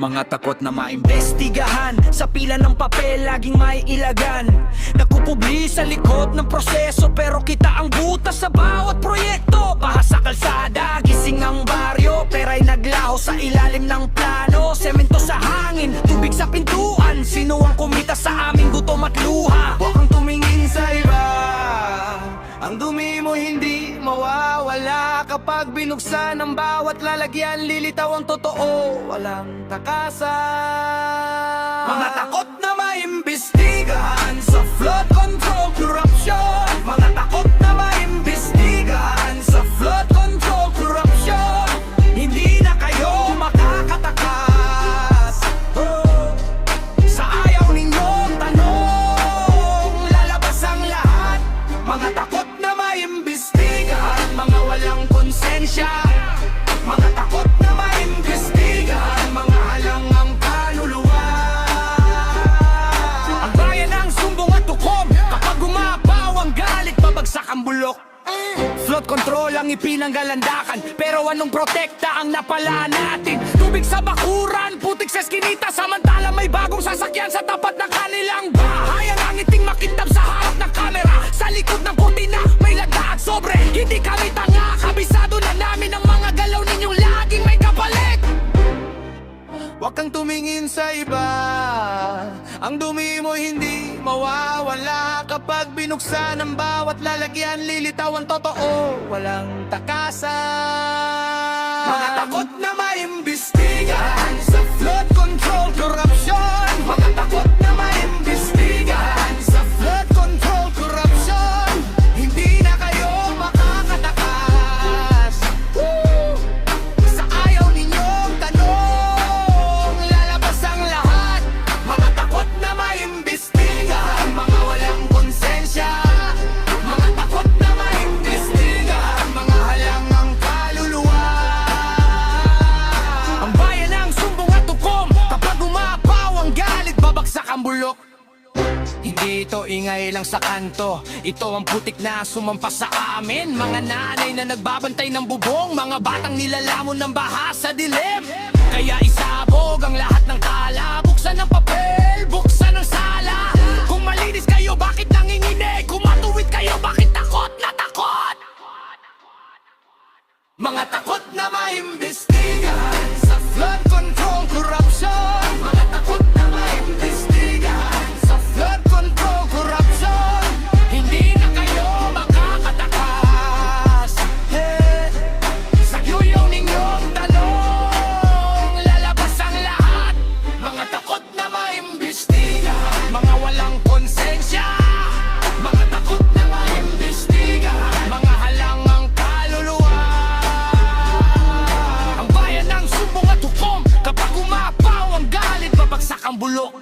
Mga takot na maimbestigahan, sa pila ng papel laging may ilagan. Nagpupubli sa likod ng proseso, pero kita ang butas sa bawat proyekto. Baha sa kalsada, gising ang baryo, pera'y naglaho sa ilalim ng plano. Semento sa hangin, tubig sa pintuan, sino ang kumita sa aming gutom at luha? Huwag kang tumingin sa iba, ang dumi mo hindi mawawala. Kapag binuksan ang bawat lalagyan, lilitaw ang totoo, walang takasan. Mga takot na maimbestigahan sa flood control corruption. Mga takot na maimbestigahan sa flood control corruption. Hindi na kayo makakatakas. Sa ayaw ninyong tanong, lalabas ang lahat. Mga takot na maimbestigahan, mga walang konsensya. Mga takot na maimbestigahan, mga halangang kaluluwa. Ang bayan ang sumbong at tukom, kapag gumapaw ang galit, babagsak ang bulok. Flood control ang ipinanggalandakan, pero anong protekta ang napala natin? Tubig sa bakuran, putik sa eskinita, samantala may bagong sasakyan sa tapat ng kanilang bahay. Ang angiting makintab sa harap ng kamera, sa likod ng kurtina may lagda at sobre. Hindi kami tanga, kabisado na namin ang mga galaw ninyong laging may kapalit. Huwag kang tumingin sa iba, ang dumi mo hindi mawawala. Kapag binuksan ang bawat lalagyan, lilitaw ang totoo, walang takasan. Mga takot na maimbestigahan sa flood control corruption. Mga takot na maimbestigahan sa flood control corruption. Hindi na kayo makakatakas. Sa ayaw ninyong tanong, lalabas ang lahat. Mga takot na maimbestigahan, mga walang konsensya. Mga takot na maimbestigahan, mga halangang kaluluwa. Ang bayan ang sumbong at tukom, kapag umapaw ang galit, babagsak ang bulok. Hindi ito ingay lang sa kanto, ito ang putik na sumampas sa amin. Mga nanay na nagbabantay ng bubong, mga batang nilalamon ng baha sa dilim. Kaya isabog ang lahat ng tala, buksan ang papel, buksan ang sala. Kung malinis kayo, bakit nanginginig? Kung matuwid kayo, bakit takot na takot? Mga takot na maimbestigahan sa flood control corruption. Mga takot na maimbestigahan sa flood control corruption. Hindi na kayo makakatakas. Sa yuyaw ninyong tanong, lalabas ang lahat. Mga takot na maimbestigahan, mga walang konsensya. Mga takot na maimbestigahan, mga halangang kaluluwa. Ang bayan ng sumbong at hukom, kapag umapaw ang galit, babagsak ang bulok.